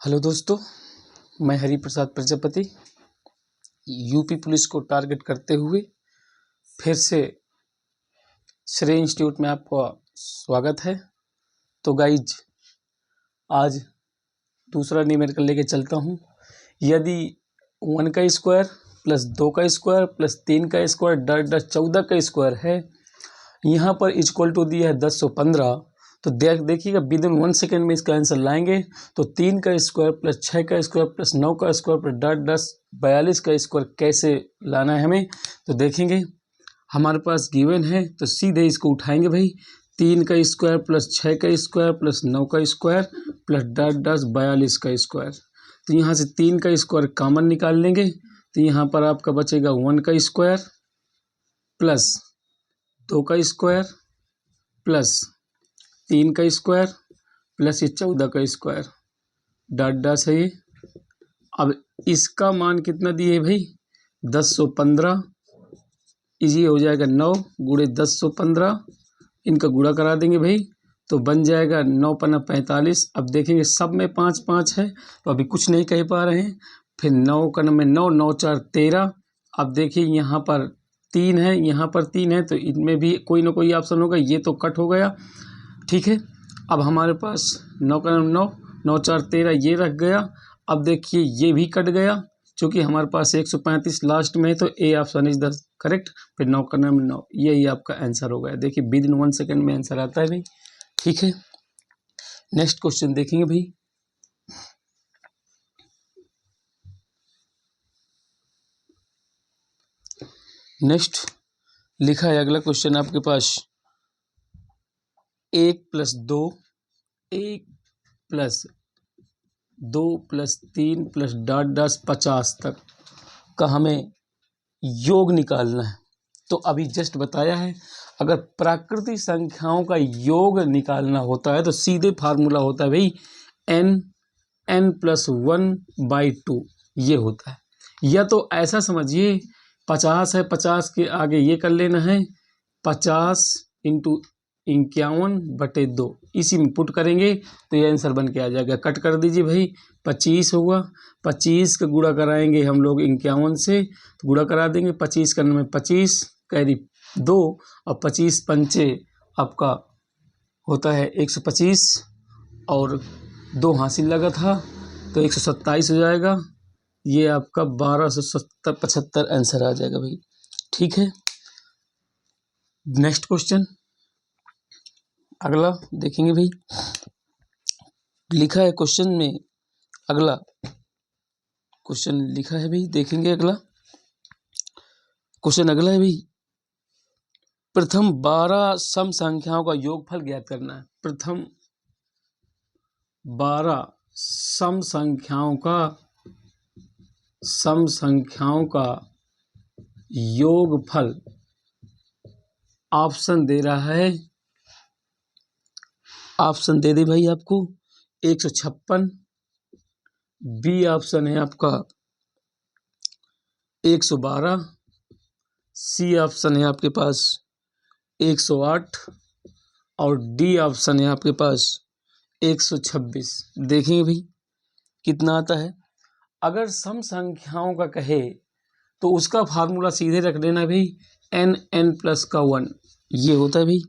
Hello दोस्तों, मैं Hari Prasad Prajapati UP police को टारगेट करते हुए फिर से श्रेय इंस्टीट्यूट में आपका स्वागत है। तो गाइज, आज दूसरा न्यूमेरिकल लेके चलता हूँ। यदि 1 का स्क्वायर प्लस 2 का स्क्वायर प्लस 3 का स्क्वायर डॉट 14 का स्क्वायर है, यहाँ पर इक्वल टू दिया है 1015। तो देखिएगा विद इन 1 सेकेंड में इसका आंसर लाएंगे। तो 3 का स्क्वायर प्लस 6 का स्क्वायर प्लस 9 का स्क्वायर प्लस डॉट 42 का स्क्वायर कैसे लाना है हमें, तो देखेंगे। हमारे पास गिवन है तो सीधे इसको उठाएंगे भाई। 3 का स्क्वायर प्लस 6 का स्क्वायर प्लस 9 का स्क्वायर प्लस डॉट 42 का स्क्वायर। तो यहाँ से 3 का स्क्वायर कॉमन निकाल लेंगे। तो यहाँ पर आपका बचेगा 1 का स्क्वायर प्लस 2 का स्क्वायर प्लस 3 का स्क्वायर प्लस ये 14 का स्क्वायर डॉट डॉट है ये। अब इसका मान कितना दिए भाई, 1015। इजी हो जाएगा 9 गुणे 1015, इनका गुणा करा देंगे भाई तो बन जाएगा 9 पन्ना 45। अब देखेंगे सब में 5 5 है तो अभी कुछ नहीं कह पा रहे हैं। फिर 9 का नंबर 9 9 4 13। अब देखिए यहाँ पर 3 है, यहाँ पर 3 है, तो इनमें भी कोई ना कोई ऑप्शन होगा। ये तो कट हो गया, ठीक है। अब हमारे पास 9 का नंबर 9 9 4 13 ये रख गया। अब देखिए ये भी कट गया क्योंकि हमारे पास 135 लास्ट में है, तो A option is the correct. फिर 9 का नंबर 9, यही आपका आंसर हो गया। देखिए विद इन 1 सेकेंड में आंसर आता है भाई, ठीक है। नेक्स्ट क्वेश्चन देखेंगे भाई। नेक्स्ट लिखा है अगला क्वेश्चन आपके पास 1 + 2 1 + 2 + 3 + डॉट डॉट 50 तक का हमें योग निकालना है। तो अभी जस्ट बताया है, अगर प्राकृतिक संख्याओं का योग निकालना होता है तो सीधे फार्मूला होता है भाई n+1/2 ये होता है। या तो ऐसा समझिए 50 है, 50 के आगे ये कर लेना है 50 × 51/2, इसी में पुट करेंगे तो ये आंसर बन के आ जाएगा। कट कर दीजिए भाई, 25 होगा। 25 का गुणा कराएंगे हम लोग 51 से, तो गुणा करा देंगे। 25 का नंबर 25 कैरी 2 और 25 पंचे आपका होता है 125 और 2 हासिल लगा था तो 127 हो जाएगा। ये आपका 1275 आंसर आ जाएगा भाई, ठीक है। नेक्स्ट क्वेश्चन अगला देखेंगे भाई। लिखा है क्वेश्चन में, अगला क्वेश्चन लिखा है भाई, देखेंगे अगला क्वेश्चन। अगला है भाई, प्रथम 12 सम संख्याओं का योगफल ज्ञात करना है। प्रथम 12 सम संख्याओं का योगफल ऑप्शन दे रहा है। ऑप्शन दे दे भाई आपको 156, बी ऑप्शन है आपका 112, सी ऑप्शन है आपके पास 108 और डी ऑप्शन है आपके पास 126। देखेंगे भाई कितना आता है। अगर सम संख्याओं का कहे तो उसका फार्मूला सीधे रख देना भाई n+1 ये होता है भाई।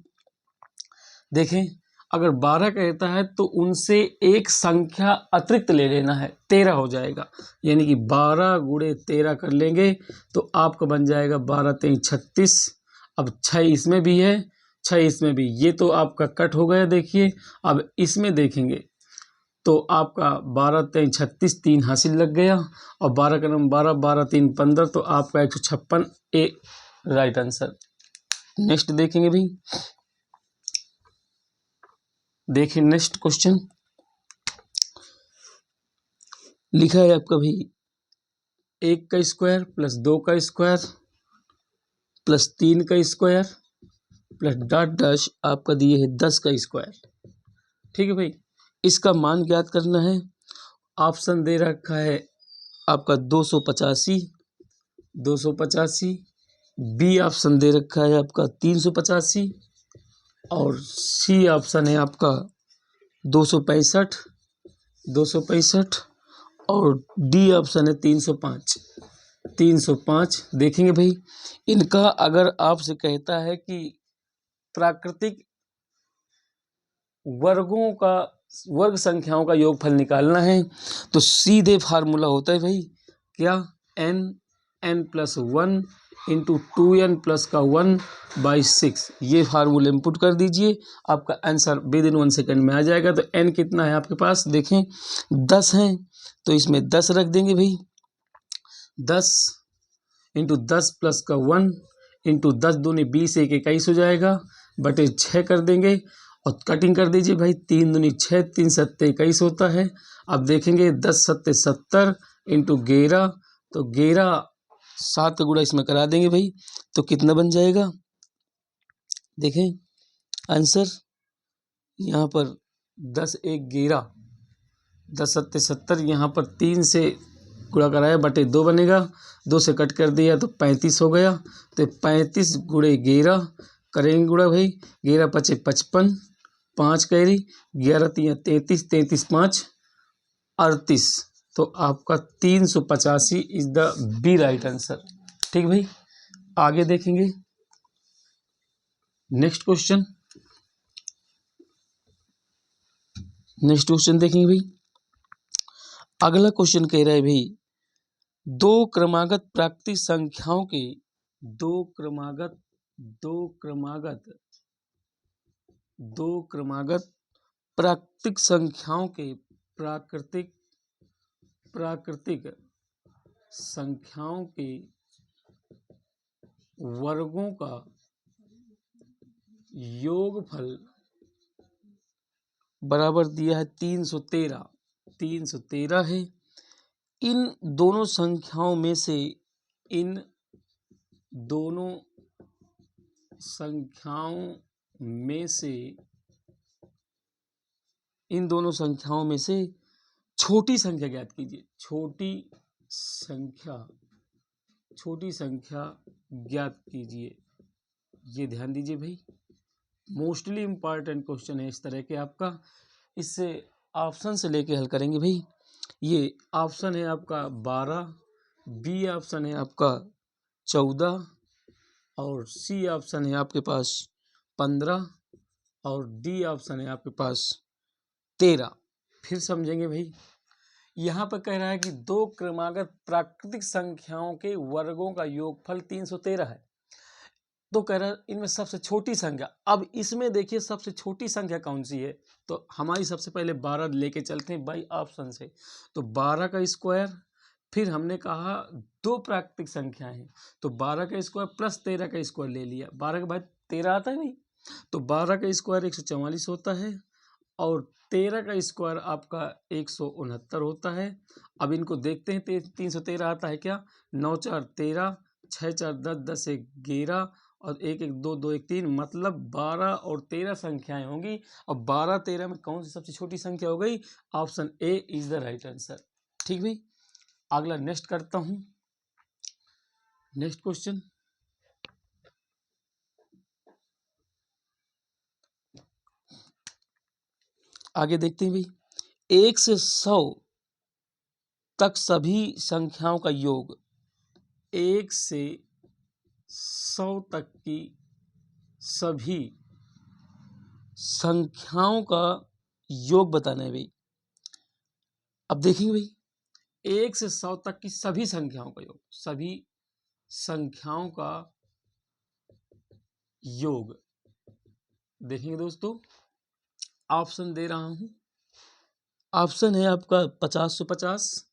देखें, अगर 12 कहता है तो उनसे एक संख्या अतिरिक्त ले लेना है, 13 हो जाएगा। यानी कि 12 गुणे 13 कर लेंगे तो आपका बन जाएगा 12 × 3 = 36। अब 6 इसमें भी है, 6 इसमें भी, ये तो आपका कट हो गया। देखिए अब इसमें देखेंगे तो आपका 12 × 3 = 36, 3 हासिल लग गया और 12 का नंबर 12 12 3 15, तो आपका 156 ए राइट आंसर। नेक्स्ट देखेंगे भाई। देखिए नेक्स्ट क्वेश्चन लिखा है आपका भाई 1 का स्क्वायर प्लस 2 का स्क्वायर प्लस 3 का स्क्वायर प्लस डॉट डॉट आपका दिए है 10 का स्क्वायर, ठीक है भाई। इसका मान ज्ञात करना है। ऑप्शन दे रखा है आपका 285, बी ऑप्शन दे रखा है आपका 385 और सी ऑप्शन है आपका 265 265 और डी ऑप्शन है 305। 305 देखेंगे भाई, इनका अगर आपसे कहता है कि प्राकृतिक वर्गों का वर्ग संख्याओं का योगफल निकालना है तो सीधे फार्मूला होता है भाई क्या, n+1 इंटू 2n+1/6। ये फार्मूला इनपुट कर दीजिए, आपका आंसर विदिन 1 सेकेंड में आ जाएगा। तो n कितना है आपके पास, देखें 10 है तो इसमें 10 रख देंगे भाई, 10 इंटू 10+1 इंटू 10 दूनी 20, 1 21 हो जाएगा, बटे 6 कर देंगे और कटिंग कर दीजिए भाई, 3 दूनी 6, 3 सत्ते 21 होता है। अब देखेंगे 10 सत्ते 70 इंटू 11, तो 11 7 का गुणा इसमें करा देंगे भाई, तो कितना बन जाएगा, देखें आंसर यहाँ पर 10 1 11, 10 सत्ते 70, यहाँ पर 3 से गुणा कराया बटे 2 बनेगा, 2 से कट कर दिया तो 35 हो गया। तो 35 गुणे 11 करेंगे गुणा भाई, 11 पचे 55, 5 कैरी, 11 3 33, 33 5 38, तो आपका 385 is the B right answer. ठीक भाई, आगे देखेंगे नेक्स्ट क्वेश्चन। नेक्स्ट क्वेश्चन देखेंगे भाई, अगला क्वेश्चन कह रहा है भाई, दो क्रमागत प्राकृतिक संख्याओं के दो क्रमागत प्राकृतिक संख्याओं के प्राकृतिक संख्याओं के वर्गों का योगफल बराबर दिया है 313 है। इन दोनों संख्याओं में से छोटी संख्या ज्ञात कीजिए। छोटी संख्या ज्ञात कीजिए। ये ध्यान दीजिए भाई, मोस्टली इम्पॉर्टेंट क्वेश्चन है इस तरह के आपका। इससे ऑप्शन से लेके हल करेंगे भाई। ये ऑप्शन है आपका 12, बी ऑप्शन है आपका 14 और सी ऑप्शन है आपके पास 15 और डी ऑप्शन है आपके पास 13। फिर समझेंगे भाई, यहाँ पर कह रहा है कि दो क्रमागत प्राकृतिक संख्याओं के वर्गों का योगफल 313 है। तो कह रहा है इनमें सबसे छोटी संख्या, अब इसमें देखिए सबसे छोटी संख्या कौन सी है, तो हमारी सबसे पहले 12 लेके चलते हैं बाई ऑप्शन से। तो 12 का स्क्वायर, फिर हमने कहा दो प्राकृतिक संख्याएं हैं तो 12 का स्क्वायर प्लस 13 का स्क्वायर ले लिया। 12 के बाद 13 आता है भाई, तो 12 का स्क्वायर 144 होता है और 13 का स्क्वायर आपका 169 होता है। अब इनको देखते हैं, 313 आता है क्या, 9 4 13, 6 4 10, 10 1 11 और 1 1 2 2 1 3, मतलब 12 और 13 संख्याएं होंगी। अब 12 13 में कौन सी सबसे छोटी संख्या हो गई, option A is the right answer. ठीक भाई, अगला नेक्स्ट करता हूं, नेक्स्ट क्वेश्चन। आगे देखते हैं भाई, 1 से 100 तक सभी संख्याओं का योग, 1 से 100 तक की सभी संख्याओं का योग बताना है भाई। अब देखेंगे भाई, 1 से 100 तक की सभी संख्याओं का योग, सभी संख्याओं का योग देखेंगे दोस्तों। ऑप्शन दे रहा हूं, ऑप्शन है आपका 50 से 50,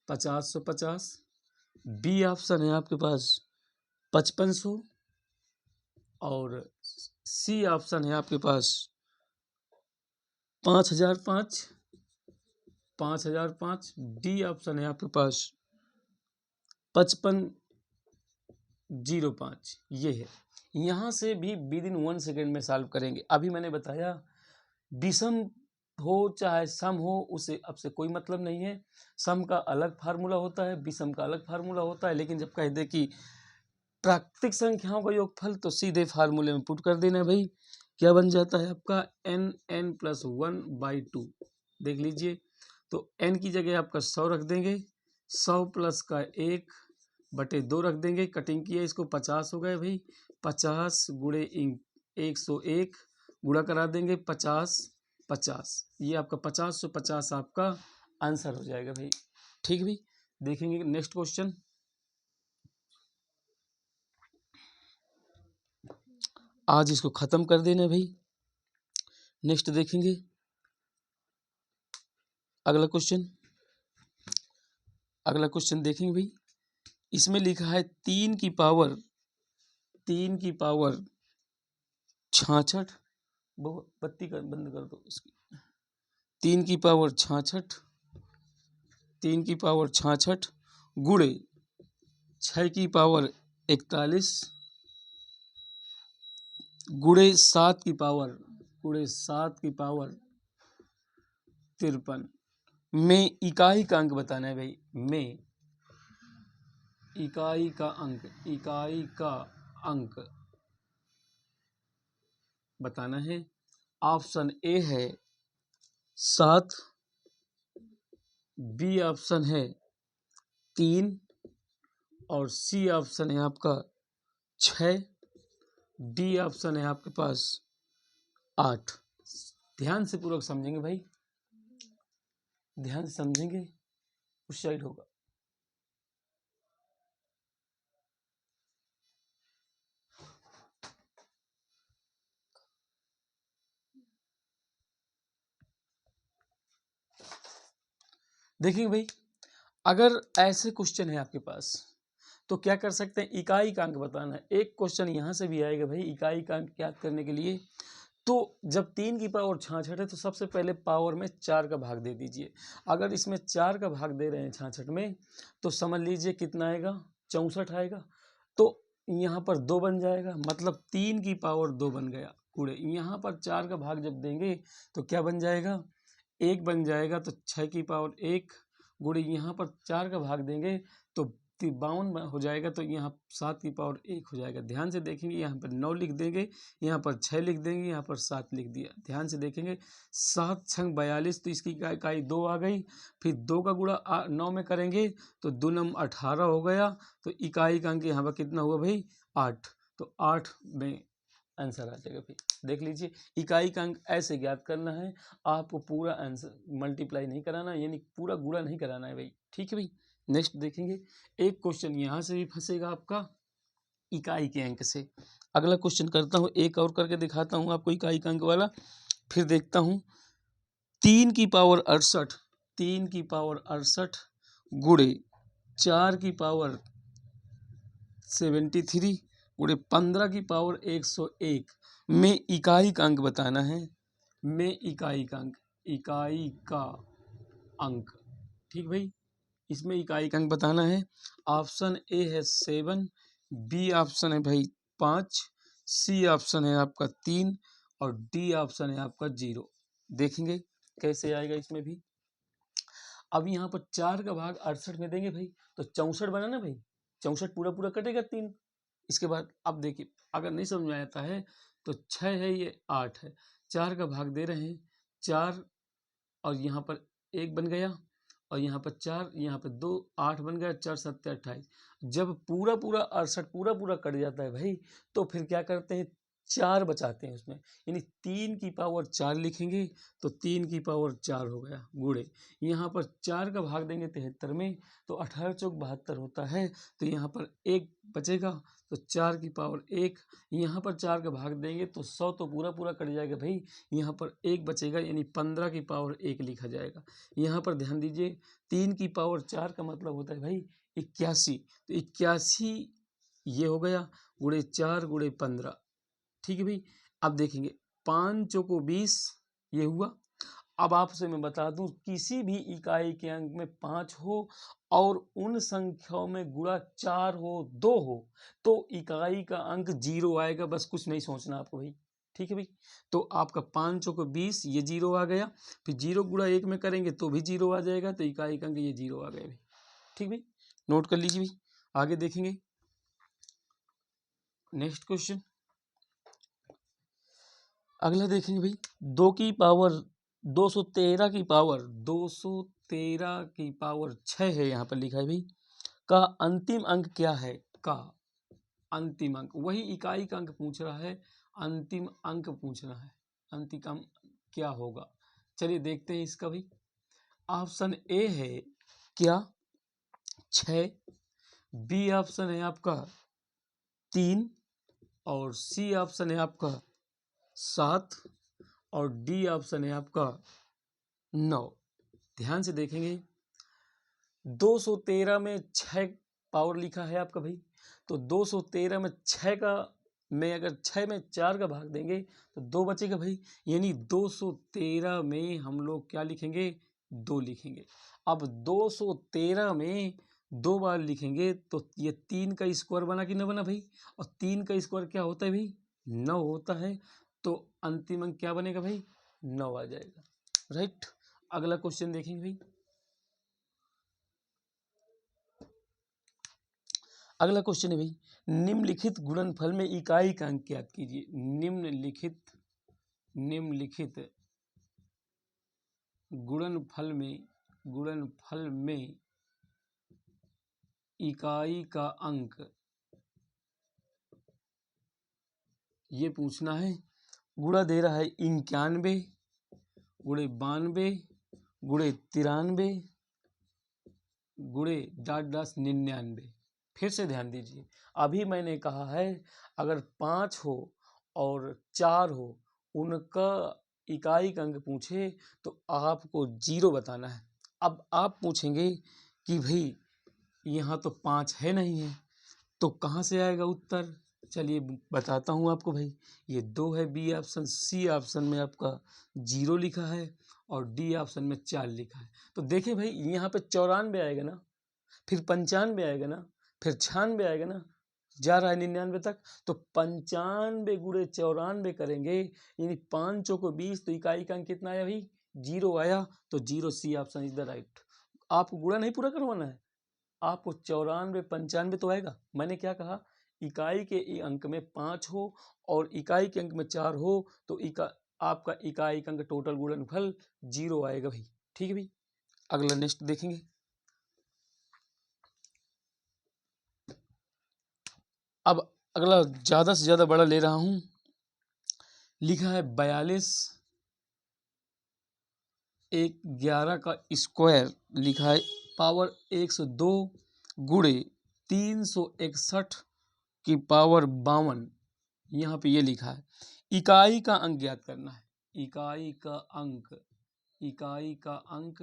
50 से 50, बी ऑप्शन है आपके पास 5500 और सी ऑप्शन है आपके पास 5005, 5005, डी ऑप्शन है आपके पास 5505। ये है, यहाँ से भी विदिन 1 सेकेंड में सॉल्व करेंगे। अभी मैंने बताया विषम हो चाहे सम हो, उसे अब से कोई मतलब नहीं है। सम का अलग फार्मूला होता है, विषम का अलग फार्मूला होता है, लेकिन जब कह दे कि प्राकृतिक संख्याओं का योगफल तो सीधे फार्मूले में पुट कर देना भाई। क्या बन जाता है आपका n+1/2। देख लीजिए, तो n की जगह आपका 100 रख देंगे, 100 प्लस का 1/2 रख देंगे, कटिंग किया इसको 50 हो गए भाई, 50 गुणे 101 गुणा करा देंगे 50 50, ये आपका 50 से 50 आपका आंसर हो जाएगा भाई। ठीक भाई, देखेंगे नेक्स्ट क्वेश्चन। आज इसको खत्म कर देना भाई। नेक्स्ट देखेंगे अगला क्वेश्चन। अगला क्वेश्चन देखेंगे भाई, इसमें लिखा है 3 की पावर 66, बत्ती कर बंद कर दो इसकी। 3 की पावर 66, 3 की पावर 66 गुणे 6 की पावर 41 गुणे 7 की पावर 53 में इकाई का अंक बताना है भाई। में इकाई का अंक बताना है। ऑप्शन ए है 7, बी ऑप्शन है 3 और सी ऑप्शन है आपका 6, डी ऑप्शन है आपके पास 8। ध्यान से पूर्वक समझेंगे भाई, ध्यान से समझेंगे, उस साइड होगा। देखिए भाई, अगर ऐसे क्वेश्चन है आपके पास तो क्या कर सकते हैं, इकाई का अंक बताना है। एक क्वेश्चन यहाँ से भी आएगा भाई, इकाई का अंक याद करने के लिए। तो जब 3 की पावर 66 है तो सबसे पहले पावर में 4 का भाग दे दीजिए। अगर इसमें 4 का भाग दे रहे हैं 66 में, तो समझ लीजिए कितना आएगा, 64 आएगा। तो यहाँ पर 2 बन जाएगा, मतलब 3 की पावर 2 बन गया। पूरे यहाँ पर 4 का भाग जब देंगे तो क्या बन जाएगा, 1 बन जाएगा। तो 6 की पावर 1 गुणे यहाँ पर 4 का भाग देंगे तो 52 हो जाएगा। तो यहाँ 7 की पावर 1 हो जाएगा। ध्यान से देखेंगे, यहाँ पर 9 लिख देंगे, यहाँ पर 6 लिख देंगे, यहाँ पर 7 लिख दिया। ध्यान से देखेंगे, 7 छंग 42, तो इसकी इकाई 2 आ गई। फिर 2 का गुणा 9 में करेंगे तो 2 नम 18 हो गया। तो इकाई का अंक यहाँ पर कितना हुआ भाई, 8। तो 8 में आंसर आ जाएगा भाई। देख लीजिए, इकाई का अंक ऐसे ज्ञात करना है, आपको पूरा आंसर मल्टीप्लाई नहीं कराना, यानी पूरा गुणा नहीं कराना है भाई। ठीक है भाई, नेक्स्ट देखेंगे। एक क्वेश्चन यहाँ से भी फंसेगा आपका इकाई के अंक से। अगला क्वेश्चन करता हूँ, एक और करके दिखाता हूँ आपको इकाई का अंक वाला। फिर देखता हूँ 3 की पावर 68, 3 की पावर 68 गुणे 4 की पावर 73 गुणे 15 की पावर 101 में इकाई का अंक बताना है। में इकाई का अंक, ठीक भाई, इसमें इकाई का अंक बताना है। ऑप्शन ए है 7, बी ऑप्शन है भाई 5, सी ऑप्शन है आपका 3 और डी ऑप्शन है आपका 0। देखेंगे कैसे आएगा इसमें भी। अब यहाँ पर 4 का भाग 68 में देंगे भाई, तो 64 बना ना भाई, 64 पूरा पूरा कटेगा 3। इसके बाद अब देखिए, अगर नहीं समझ में आता है तो 6 है, ये 8 है, 4 का भाग दे रहे हैं 4 और यहाँ पर 1 बन गया और यहाँ पर 4, यहाँ पर 2, 8 बन गया, 4 7 28। जब पूरा पूरा 68 पूरा पूरा कट जाता है भाई, तो फिर क्या करते हैं, 4 बचाते हैं उसमें, यानी 3 की पावर 4 लिखेंगे तो 3 की पावर 4 हो गया गुणे। यहाँ पर 4 का भाग देंगे 73 में, तो 18 चौक 72 होता है। तो यहाँ पर 1 बचेगा, तो 4 की पावर 1, यहाँ पर 4 का भाग देंगे तो 100 तो पूरा पूरा कट जाएगा भाई, यहाँ पर 1 बचेगा, यानी 15 की पावर 1 लिखा जाएगा। यहाँ पर ध्यान दीजिए, 3 की पावर 4 का मतलब होता है भाई 81, तो 81 ये हो गया गुणे 4 गुणे 15। ठीक है भाई, अब देखेंगे 5 चौको 20 ये हुआ। अब आपसे मैं बता दूं, किसी भी इकाई के अंक में 5 हो और उन संख्याओं में गुणा 4 हो, 2 हो, तो इकाई का अंक 0 आएगा। बस कुछ नहीं सोचना आपको भाई। ठीक है भाई, तो आपका 5 चौको 20 ये 0 आ गया। फिर 0 गुणा 1 में करेंगे तो भी 0 आ जाएगा, तो इकाई का अंक ये 0 आ गया भाई। ठीक भाई, नोट कर लीजिए भाई, आगे देखेंगे नेक्स्ट क्वेश्चन। अगला देखेंगे भाई, 2 की पावर 213 की पावर 213 13 की पावर 6 है, यहाँ पर लिखा है भाई, का अंतिम अंक क्या है? का अंतिम अंक, वही इकाई का अंक पूछ रहा है, अंतिम अंक पूछना है, अंतिम अंक क्या होगा? चलिए देखते हैं इसका भी। ऑप्शन ए है क्या? 6, बी ऑप्शन है आपका 3, और सी ऑप्शन है आपका 7, और डी ऑप्शन है आपका 9। ध्यान से देखेंगे, 213 में 6 पावर लिखा है आपका भाई, तो 213 में 6 का, में अगर 6 में 4 का भाग देंगे तो 2 बचेगा भाई, यानी 213 में हम लोग क्या लिखेंगे? 2 लिखेंगे। अब 213 में 2 बार लिखेंगे तो ये 3 का स्क्वायर बना कि न बना भाई, और 3 का स्क्वायर क्या होता है भाई? 9 होता है, तो अंतिम अंक क्या बनेगा भाई? 9 आ जाएगा, राइट। अगला क्वेश्चन देखेंगे भाई। अगला क्वेश्चन है भाई, निम्नलिखित गुणनफल में इकाई का अंक ज्ञात कीजिए। निम्नलिखित गुणनफल में इकाई का अंक ये पूछना है। गुणा दे रहा है 91, गुणे 92, गुणे 93, गुणे -99। फिर से ध्यान दीजिए, अभी मैंने कहा है अगर 5 हो और 4 हो, उनका इकाई का अंक पूछे तो आपको 0 बताना है। अब आप पूछेंगे कि भाई यहाँ तो 5 है नहीं है, तो कहाँ से आएगा उत्तर? चलिए बताता हूँ आपको भाई, ये 2 है बी ऑप्शन, सी ऑप्शन में आपका 0 लिखा है, और डी ऑप्शन में 4 लिखा है। तो देखिए भाई, यहाँ पे 94 आएगा ना, फिर 95 आएगा ना, फिर 96 आएगा ना, जा रहा है 99 तक, तो 95 गुणे 94 करेंगे, यानी 5 चौको 20, तो इकाई का अंक कितना आया भाई? 0 आया, तो 0 C option is the right. आपको गुणा नहीं पूरा करवाना है, आपको 94 95 तो आएगा। मैंने क्या कहा? इकाई के अंक में 5 हो और इकाई के अंक में 4 हो, तो आपका इकाई का अंक टोटल गुणनफल 0 आएगा भाई, ठीक है भाई। अगला नेक्स्ट देखेंगे। अब अगला ज़्यादा से ज़्यादा बड़ा ले रहा हूँ, लिखा है 42 एक 11 का स्क्वायर, लिखा है पावर 102 गुणे 361 की पावर 52। यहाँ पे ये लिखा है इकाई का अंक ज्ञात करना है। इकाई का अंक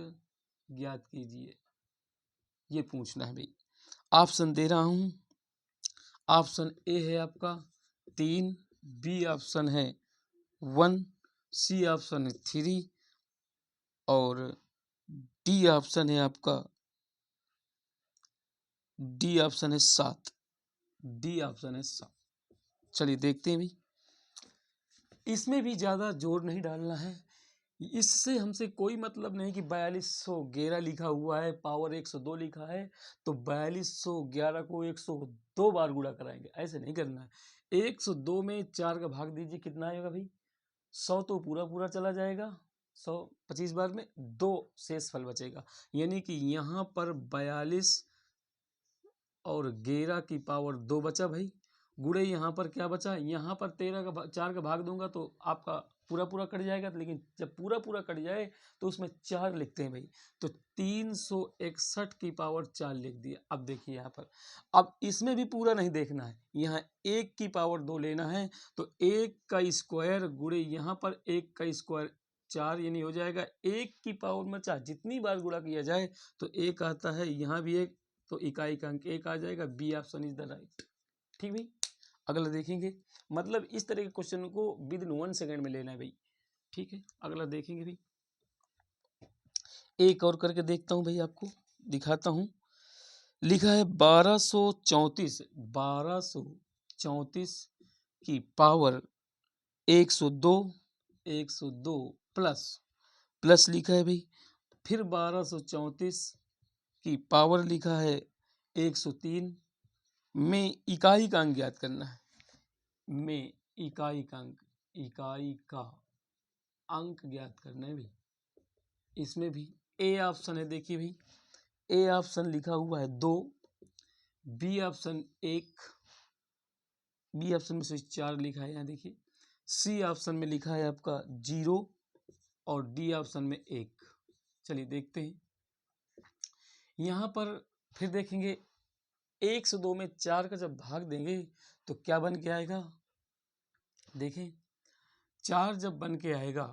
ज्ञात कीजिए, ये पूछना है भाई। ऑप्शन दे रहा हूँ, ऑप्शन ए है आपका 3, बी ऑप्शन है 1, सी ऑप्शन है 3, और डी ऑप्शन है आपका 7। डी ऑप्शन है 7। चलिए देखते हैं भाई, इसमें भी ज़्यादा जोर नहीं डालना है, इससे हमसे कोई मतलब नहीं कि 4211 लिखा हुआ है, पावर 102 लिखा है, तो 4211 को 102 बार गुणा कराएंगे, ऐसे नहीं करना है। 102 में 4 का भाग दीजिए, कितना आएगा भाई? 100 तो पूरा पूरा चला जाएगा, 100 25 बार में 2 शेष फल बचेगा, यानी कि यहाँ पर 42 और 11 की पावर 2 बचा भाई, गुणे यहाँ पर क्या बचा? यहाँ पर 4 का भाग दूंगा तो आपका पूरा पूरा कट जाएगा, लेकिन जब पूरा पूरा कट जाए तो उसमें 4 लिखते हैं भाई, तो 361 की पावर 4 लिख दिया। अब देखिए यहाँ पर, अब इसमें भी पूरा नहीं देखना है, यहाँ 1 की पावर 2 लेना है, तो 1 का स्क्वायर गुणे यहाँ पर 1 का स्क्वायर 4, यानी हो जाएगा 1 की पावर में 4, जितनी बार गुणा किया जाए तो 1 आता है, यहाँ भी 1, तो इकाई का अंक 1 आ जाएगा। B option is the right, ठीक भाई। अगला देखेंगे, मतलब इस तरह के क्वेश्चन को विद इन 1 सेकेंड में लेना है भाई, ठीक है। अगला देखेंगे भाई, एक और करके देखता हूँ भाई, आपको दिखाता हूँ। लिखा है 1234 की पावर 102 प्लस लिखा है भाई, फिर 1234 की पावर लिखा है 103 में इकाई का अंक ज्ञात करना है। में इकाई का अंक ज्ञात करना है भाई। इसमें भी ए ऑप्शन है, देखिए भाई ए ऑप्शन लिखा हुआ है 2, बी ऑप्शन 1, बी ऑप्शन में से 4 लिखा है यहाँ देखिए, सी ऑप्शन में लिखा है आपका 0 और डी ऑप्शन में 1। चलिए देखते हैं यहाँ पर, फिर देखेंगे 1 से 2 में 4 का जब भाग देंगे तो क्या बन के आएगा, देखें 4 जब बन के आएगा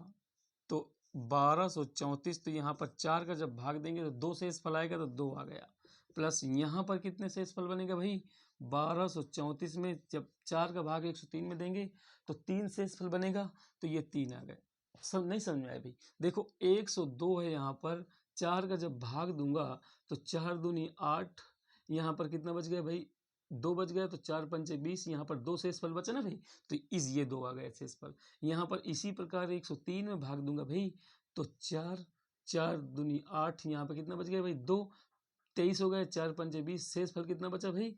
तो 1234, तो यहाँ पर 4 का जब भाग देंगे तो 2 शेषफल आएगा तो 2 आ गया, प्लस यहाँ पर कितने शेषफल बनेगा भाई 1234 में जब 4 का भाग 103 में देंगे तो 3 शेषफल बनेगा, तो ये 3 आ गए। सब नहीं समझ में आया भाई, देखो 102 है यहाँ पर, 4 का जब भाग दूंगा तो 4 दूनी 8, यहाँ पर कितना बच गया भाई 2 बच गया, तो 4 पंचे 20, यहाँ पर 2 शेषफल बचा ना भाई, तो ये 2 आ गए शेषफल। यहाँ पर इसी प्रकार 103 में भाग दूंगा भाई तो 4 दूनी 8, यहाँ पर कितना बच गया भाई 2, 23 हो गए, 4 पंचे 20, शेषफल कितना बचा भाई,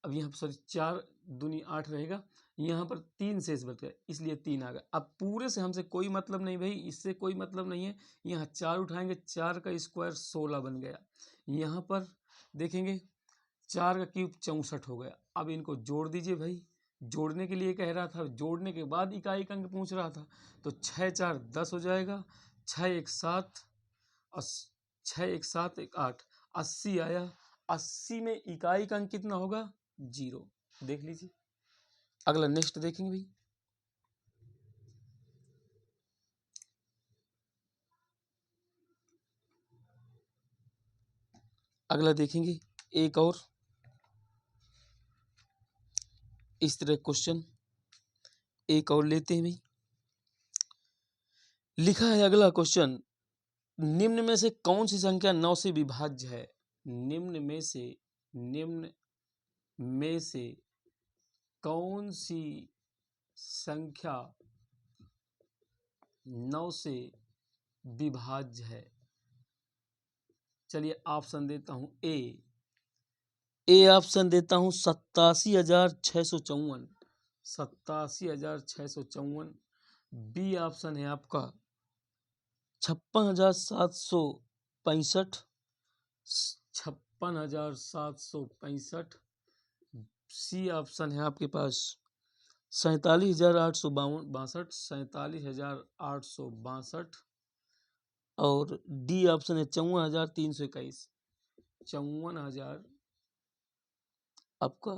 अब यहाँ पर सॉरी 4 दूनी 8 रहेगा, यहाँ पर 3 शेष बच गए, इसलिए 3 आ गया। अब पूरे से हमसे कोई मतलब नहीं भाई, इससे कोई मतलब नहीं है, यहाँ 4 उठाएंगे, 4 का स्क्वायर 16 बन गया। यहाँ पर देखेंगे 4 का क्यूब 64 हो गया। अब इनको जोड़ दीजिए भाई, जोड़ने के लिए कह रहा था, जोड़ने के बाद इकाई का अंक पूछ रहा था, तो 6 4 10 हो जाएगा, 6 1 7 और 6 1 7 1 8, 80 आया। 80 में इकाई का अंक कितना होगा 0, देख लीजिए। अगला नेक्स्ट देखेंगे भाई, अगला देखेंगे एक और इस तरह क्वेश्चन एक और लेते हैं भाई। लिखा है अगला क्वेश्चन, निम्न में से कौन सी संख्या 9 से विभाज्य है, निम्न में से कौन सी संख्या 9 से विभाज्य है। चलिए ऑप्शन देता हूं, ए ऑप्शन देता हूं 87,654, 87,654। बी ऑप्शन है आपका 56,765, 56,765। सी ऑप्शन है आपके पास 47,862, 47,862। और डी ऑप्शन है 54,321, 54,000 आपका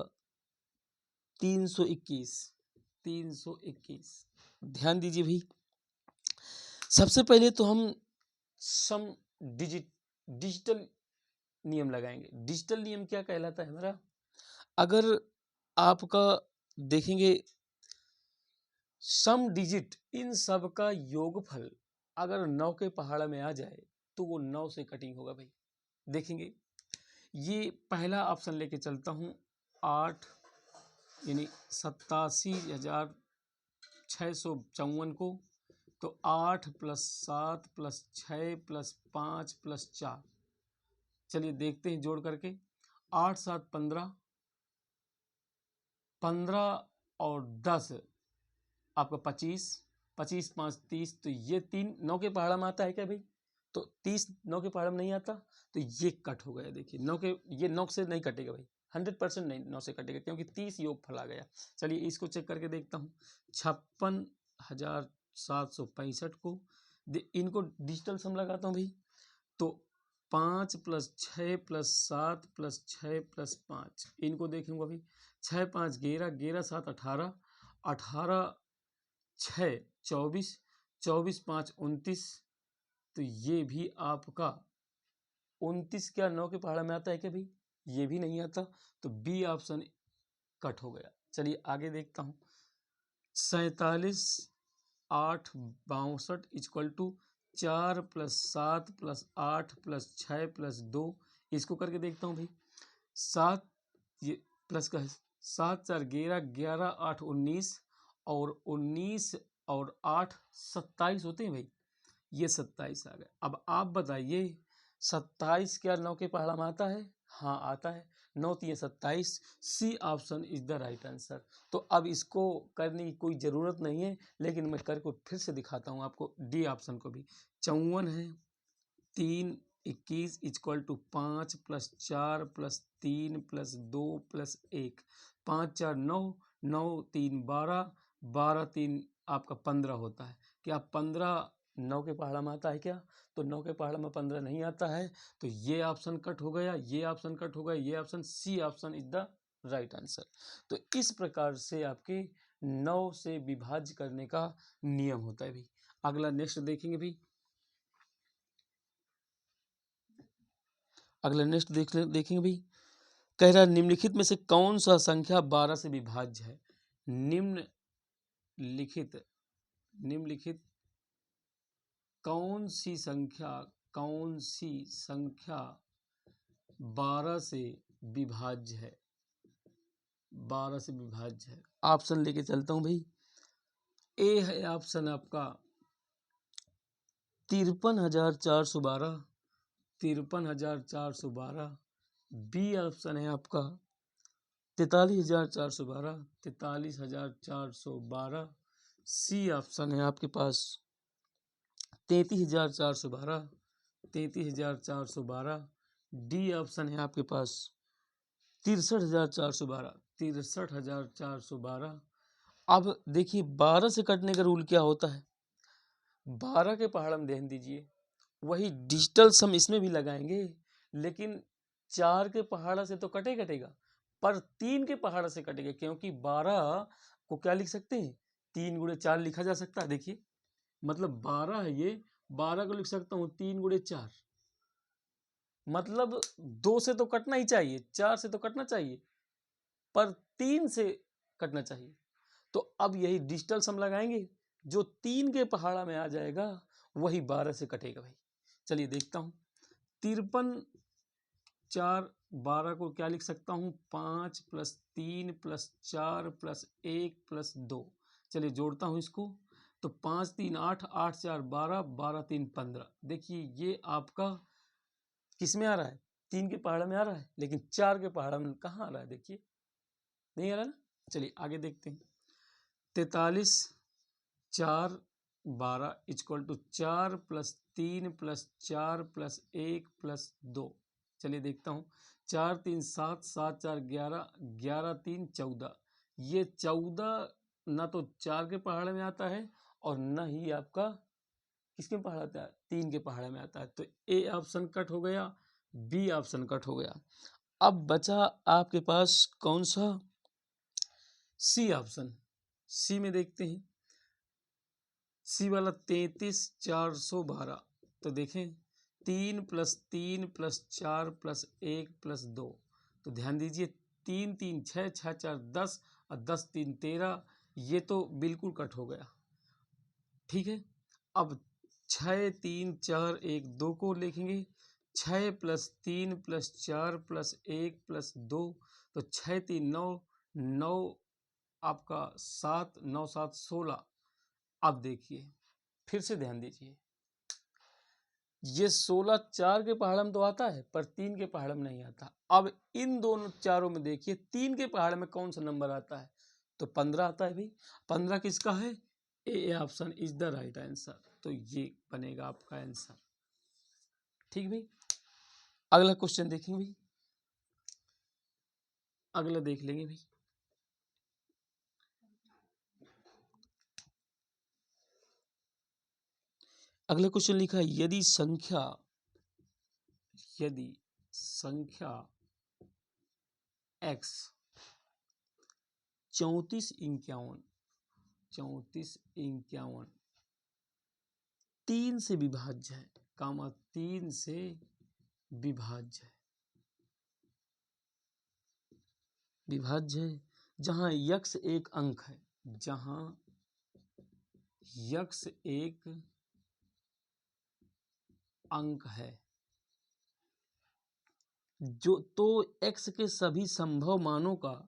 321, 321। ध्यान दीजिए भाई, सबसे पहले तो हम सम डिजिटल नियम लगाएंगे। डिजिटल नियम क्या कहलाता है हमारा, अगर आपका देखेंगे सम डिजिट इन सब का योगफल अगर 9 के पहाड़ में आ जाए तो वो 9 से कटिंग होगा भाई। देखेंगे ये पहला ऑप्शन लेके चलता हूँ, 8 यानी 87,654 को, तो 8 + 7 + 6 + 5 + 4, चलिए देखते हैं जोड़ करके। 8 7 15, 15 और 10 आपका 25, 25 5 30, तो ये 3 9 के पहाड़ा में आता है क्या भाई, तो 30 9 के पहाड़ा में नहीं आता, तो ये कट हो गया। देखिए 9 के, ये 9 से नहीं कटेगा भाई, 100% नहीं 9 से कटेगा, क्योंकि 30 योग फल आ गया। चलिए इसको चेक करके देखता हूँ, 56,765 को इनको डिजिटल सम लगाता हूँ भाई, तो 5 + 6 + 7 + 6 + 5, इनको देखूंगा भाई, 6 5 11, 11 7 18, 18 6 24, 24 5 29, तो ये भी आपका 29 क्या 9 के पहाड़ा में आता है क्या भाई, ये भी नहीं आता, तो बी ऑप्शन कट हो गया। चलिए आगे देखता हूँ, 47 8 62 इक्वल टू 4 + 7 + 8 + 6 + 2, इसको करके देखता हूँ भाई। 7 ये प्लस का है, 7 4 11, 11 8 19, और 19 और 8 27 होते हैं भाई, ये 27 आ गए। अब आप बताइए 27 क्या 9 के पहाड़ा में आता है, हाँ आता है, 9 3 27, C option is the right answer. तो अब इसको करने की कोई ज़रूरत नहीं है, लेकिन मैं करके फिर से दिखाता हूँ आपको डी ऑप्शन को भी। 54 है, 3 21 इक्वल टू 5 + 4 + 3 + 2 + 1, 5 4 9, 9 3 12, 12 3 आपका 15 होता है। क्या 15 9 के पहाड़ा में आता है क्या? तो 9 के पहाड़ा में 15 नहीं आता है, तो ये ऑप्शन कट हो गया, ये ऑप्शन कट हो गया, ये option, C option is the right answer. तो इस प्रकार से आपके 9 से विभाज्य करने का नियम होता है भाई। अगला नेक्स्ट देखेंगे भाई। अगला नेक्स्ट देखेंगे भाई। कह रहा है निम्नलिखित में से कौन सा संख्या 12 से विभाज्य है? निम्नलिखित कौन सी संख्या 12 से विभाज्य है? 12 से विभाज्य है। ऑप्शन लेके चलता हूं भाई। ए है ऑप्शन आपका 53,412, 53,412। बी ऑप्शन है आपका 43,412, 43,412। सी ऑप्शन है आपके पास 33,412, 33,412। डी ऑप्शन है आपके पास 63,412, 63,412। अब देखिए 12 से कटने का रूल क्या होता है? 12 के पहाड़ में ध्यान दीजिए, वही डिजिटल सम इसमें भी लगाएंगे, लेकिन 4 के पहाड़ा से तो कटेगा, पर 3 के पहाड़ा से कटेगा, क्योंकि 12 को क्या लिख सकते हैं? 3 गुणे 4 लिखा जा सकता है। देखिए मतलब 12 है, ये 12 को लिख सकता हूँ 3 गुणे 4, मतलब 2 से तो कटना ही चाहिए, 4 से तो कटना चाहिए, पर 3 से कटना चाहिए। तो अब यही डिजिटल सम लगाएंगे, जो 3 के पहाड़ा में आ जाएगा वही 12 से कटेगा भाई। चलिए देखता हूँ। 53 4 12 को क्या लिख सकता हूँ? 5 + 3 + 4 + 1 + 2। चलिए जोड़ता हूँ इसको, तो 5 3 8, 8 4 12, 12 3 15। देखिए ये आपका किस में आ रहा है? 3 के पहाड़ा में आ रहा है, लेकिन 4 के पहाड़ा में कहाँ आ रहा है? देखिए नहीं आ रहा ना। चलिए आगे देखते हैं। 43 4 12 इक्वल टू 4 + 3 + 4 + 1 + 2। चलिए देखता हूँ। 4 3 7, 7 4 11, 11 3 14। ये 14 ना तो 4 के पहाड़े में आता है और ना ही आपका किसके पहाड़ आता है? 3 के पहाड़े में आता है। तो ए ऑप्शन कट हो गया, बी ऑप्शन कट हो गया। अब बचा आपके पास कौन सा? C option. सी में देखते हैं। सी वाला 33,412। तो देखें 3 + 3 + 4 + 1 + 2। तो ध्यान दीजिए 3 3 6, 6 4 10 और 10 3 13। ये तो बिल्कुल कट हो गया। ठीक है, अब 6 3 4 1 2 को लिखेंगे। 6 + 3 + 4 + 1 + 2। तो 6 3 9, 9 आपका 7, 9 7 16। अब देखिए फिर से ध्यान दीजिए, ये 16 4 के पहाड़ में तो आता है, पर 3 के पहाड़ में नहीं आता। अब इन दोनों चारों में देखिए 3 के पहाड़ में कौन सा नंबर आता है? तो 15 आता है भाई। 15 किसका है? A option is the right answer. तो ये बनेगा आपका आंसर। ठीक भाई, अगला क्वेश्चन देखेंगे भाई। अगला देख लेंगे भाई। अगला क्वेश्चन लिखा है यदि संख्या x 34 51, 3 से विभाज्य है, 3 से विभाज्य है, जहां यक्स एक अंक है, जहां यक्स एक अंक है, जो तो x के सभी संभव मानों का,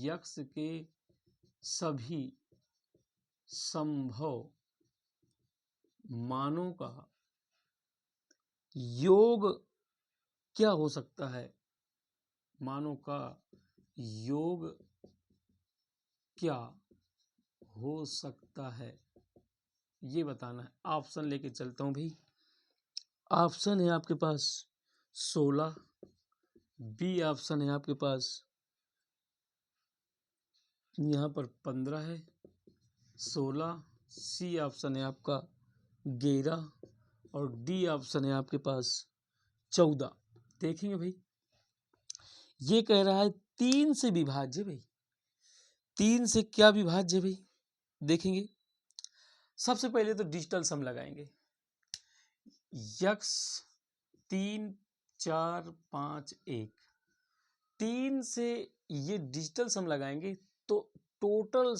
यक्स के सभी संभव मानों का योग क्या हो सकता है? मानों का योग क्या हो सकता है, ये बताना है। ऑप्शन लेके चलता हूं भाई। ऑप्शन है आपके पास 16, बी ऑप्शन है आपके पास यहाँ पर 15 है 16, सी ऑप्शन है आपका 11 और डी ऑप्शन है आपके पास 14। देखेंगे भाई, ये कह रहा है 3 से विभाज्य भाई, 3 से क्या विभाज्य भाई, देखेंगे। सबसे पहले तो डिजिटल सम लगाएंगे, यक्स 3 4 5 1, 3 से ये डिजिटल सम लगाएंगे तो टोटल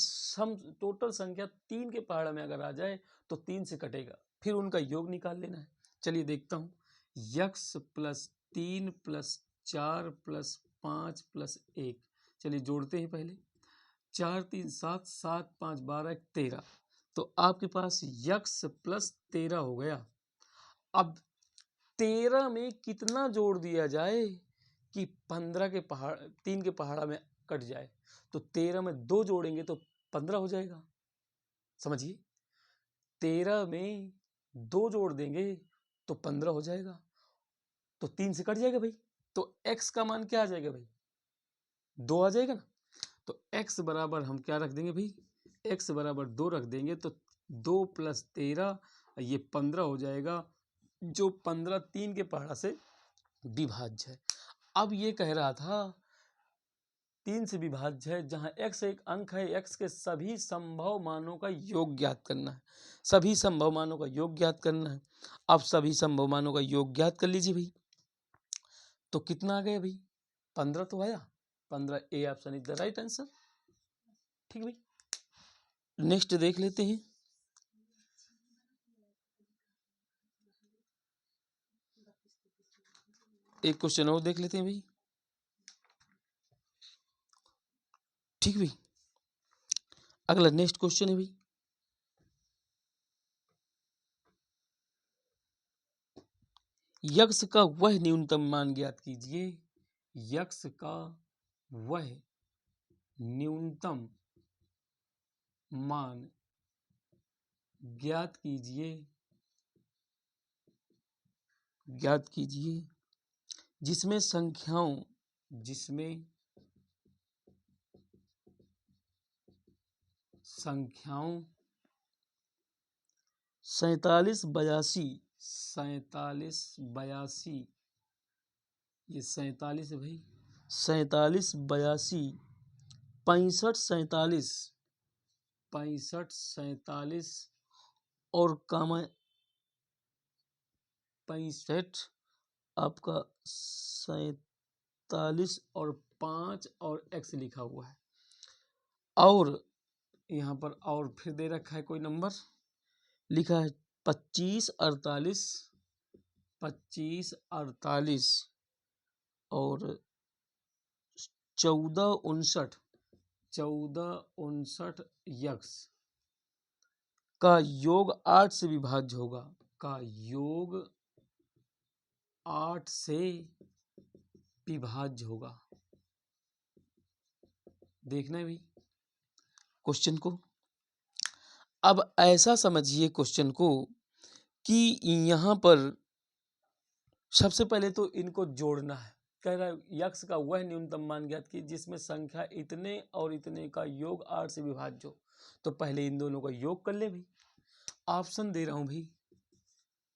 संख्या 3 के पहाड़ में अगर आ जाए तो 3 से कटेगा, फिर उनका योग निकाल लेना है। चलिए देखता हूँ, x plus 3 plus 4 plus 5 plus 1, चलिए जोड़ते हैं पहले, 4 3 7 7 5 12 13, तो आपके पास यक्स प्लस 13 हो गया। अब 13 में कितना जोड़ दिया जाए कि 15 के पहाड़ 3 के पहाड़ा में कट जाए, तो 13 में 2 जोड़ेंगे तो 15 हो जाएगा, समझिए। 13 में 2 जोड़ देंगे तो 15 हो जाएगा, तो 3 से कट जाएगा भाई, तो x का मान क्या आ जाएगा भाई, 2 आ जाएगा ना। तो x बराबर हम क्या रख देंगे भाई, x बराबर 2 रख देंगे, तो 2 प्लस 13 ये 15 हो जाएगा, जो 15 3 के पहाड़ा से विभाज्य है। अब ये कह रहा था 3 से विभाज्य है, जहाँ x एक अंक है, x के सभी संभव मानों का योग ज्ञात करना है, सभी संभव मानों का योग ज्ञात करना है। अब सभी संभव मानों का योग ज्ञात कर लीजिए भाई, तो कितना आ गया भाई, 15 तो आया, 15 A option is the right answer. ठीक भाई, नेक्स्ट देख लेते हैं। एक क्वेश्चन और देख लेते हैं भाई। ठीक भाई, अगला नेक्स्ट क्वेश्चन है भाई, यक्स का वह न्यूनतम मान ज्ञात कीजिए, यक्स का वह न्यूनतम मान ज्ञात कीजिए, ज्ञात कीजिए जिसमें संख्याओं 47 82, 82 ये 47 है भाई, 47 82 65 47 और कामा 65 आपका 47 और 5 और x लिखा हुआ है, और यहाँ पर और फिर दे रखा है कोई नंबर लिखा है 25 48 25 48 और 14 59 यक्स का योग 8 से विभाज्य होगा, का योग 8 से विभाज्य होगा। देखना है भाई क्वेश्चन को। अब ऐसा समझिए क्वेश्चन को कि यहाँ पर सबसे पहले तो इनको जोड़ना है, कह रहा है यक्स का वह न्यूनतम मान ज्ञात की जिसमें संख्या इतने और इतने का योग 8 से विभाज्य हो, तो पहले इन दोनों का योग कर ले भाई। ऑप्शन दे रहा हूँ भाई,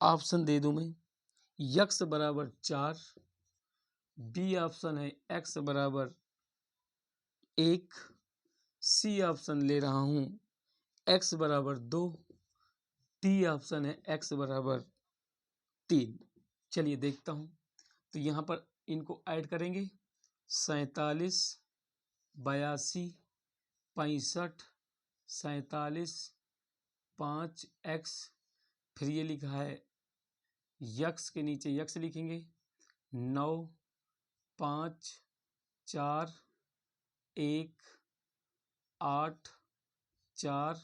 ऑप्शन दे दूं मैं, यक्स बराबर 4, बी ऑप्शन है एक्स बराबर 1, सी ऑप्शन ले रहा हूँ एक्स बराबर 2, डी ऑप्शन है एक्स बराबर 3। चलिए देखता हूँ, तो यहाँ पर इनको ऐड करेंगे 47 82 65 47 5x, फिर ये लिखा है यक्स के नीचे यक्स लिखेंगे 9 5 4 1 8 4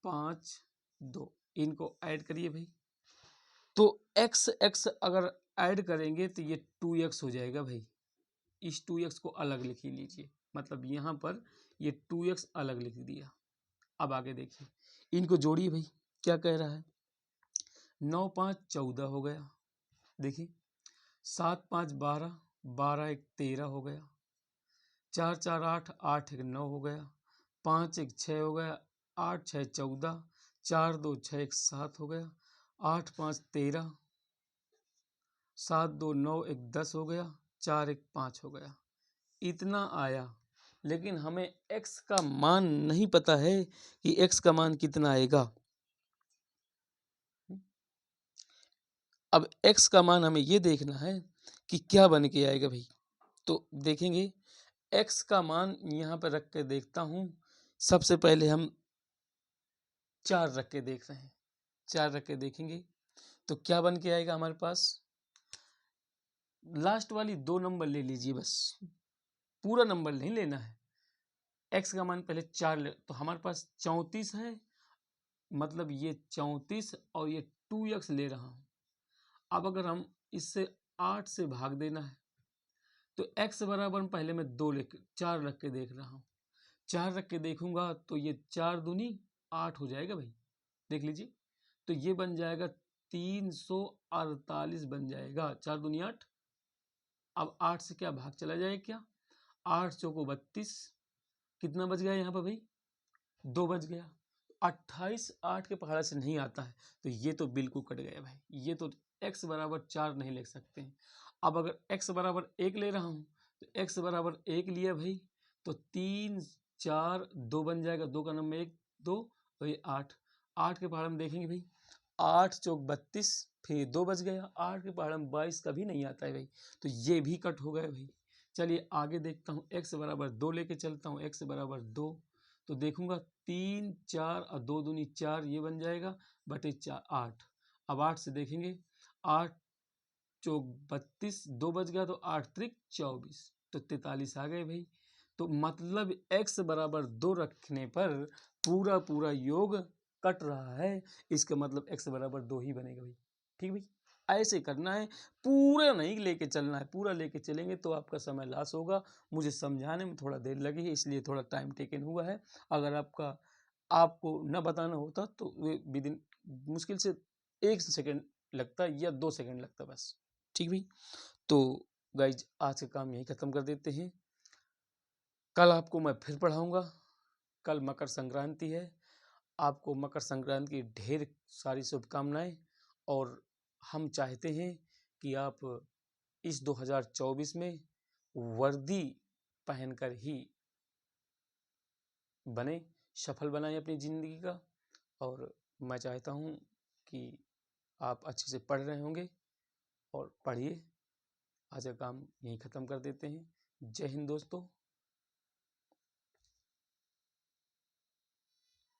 5 2, इनको ऐड करिए भाई, तो x x अगर ऐड करेंगे तो ये 2x हो जाएगा भाई, इस 2x को अलग लिख लीजिए, मतलब यहाँ पर ये 2x अलग लिख दिया। अब आगे देखिए, इनको जोड़िए भाई, क्या कह रहा है, 9 5 14 हो गया, देखिए 7 5 12, 12 1 13 हो गया, 4 4 8, 8 1 9 हो गया, 5 1 6 हो गया, 8 6 14, 4 2 6 1 7 हो गया, 8 5 13, 7 2 9 1 10 हो गया, 4 1 5 हो गया। इतना आया, लेकिन हमें x का मान नहीं पता है कि x का मान कितना आएगा। अब x का मान हमें ये देखना है कि क्या बन के आएगा भाई। तो देखेंगे x का मान यहाँ पर रख के देखता हूँ। सबसे पहले हम 4 रख के देख रहे हैं, 4 रख के देखेंगे तो क्या बन के आएगा हमारे पास। लास्ट वाली 2 नंबर ले लीजिए, बस पूरा नंबर नहीं लेना है। x का मान पहले 4 ले, तो हमारे पास 34 है, मतलब ये 34 और ये 2x ले रहा हूँ। अब अगर हम इससे 8 से भाग देना है तो x बराबर पहले मैं 2 लेके 4 रख के देख रहा हूँ। 4 रख के देखूंगा तो ये 4 दूनी 8 हो जाएगा भाई, देख लीजिए। तो ये बन जाएगा 348 बन जाएगा, 4 दूनी 8। अब 8 से क्या भाग चला जाए क्या, 8 चौको 32, कितना बच गया यहाँ पर भाई, 2 बच गया। 28 8 के पहाड़ा से नहीं आता है, तो ये तो बिल्कुल कट गया भाई, ये तो x बराबर 4 नहीं लिख सकते हैं। अब अगर x बराबर 1 ले रहा हूँ तो x बराबर 1 लिया भाई, तो 3 4 2 बन जाएगा, 2 का नंबर 1 2, तो ये 8। 8 के पहाड़ में देखेंगे भाई, 8 चौक 32, फिर 2 बच गया। 8 के पहाड़ में 22 कभी नहीं आता है भाई, तो ये भी कट हो गए भाई। चलिए आगे देखता हूँ, x बराबर 2 लेके चलता हूँ, x बराबर 2, तो देखूंगा 3 4 और 2 दूनी 4, ये बन जाएगा बटे 4 8। अब 8 से देखेंगे, 8 चौक 32, 2 बच गया, तो 8 त्रिक 24, तो 43 आ गए भाई। तो मतलब x बराबर 2 रखने पर पूरा पूरा योग कट रहा है, इसका मतलब x बराबर 2 ही बनेगा भाई। ठीक भाई, ऐसे करना है, पूरा नहीं लेके चलना है। पूरा लेके चलेंगे तो आपका समय लॉस होगा, मुझे समझाने में थोड़ा देर लगी है, इसलिए थोड़ा टाइम टेकन हुआ है। अगर आपको न बताना होता तो विदिन मुश्किल से 1 सेकंड लगता या 2 सेकंड लगता बस। ठीक भाई, तो गाइज आज का काम यही खत्म कर देते हैं। कल आपको मैं फिर पढ़ाऊंगा। कल मकर संक्रांति है, आपको मकर संक्रांति की ढेर सारी शुभकामनाएं। और हम चाहते हैं कि आप इस 2024 में वर्दी पहनकर ही बने, सफल बनाएं अपनी ज़िंदगी का। और मैं चाहता हूं कि आप अच्छे से पढ़ रहे होंगे, और पढ़िए। आज का काम यहीं ख़त्म कर देते हैं। जय हिंद दोस्तों।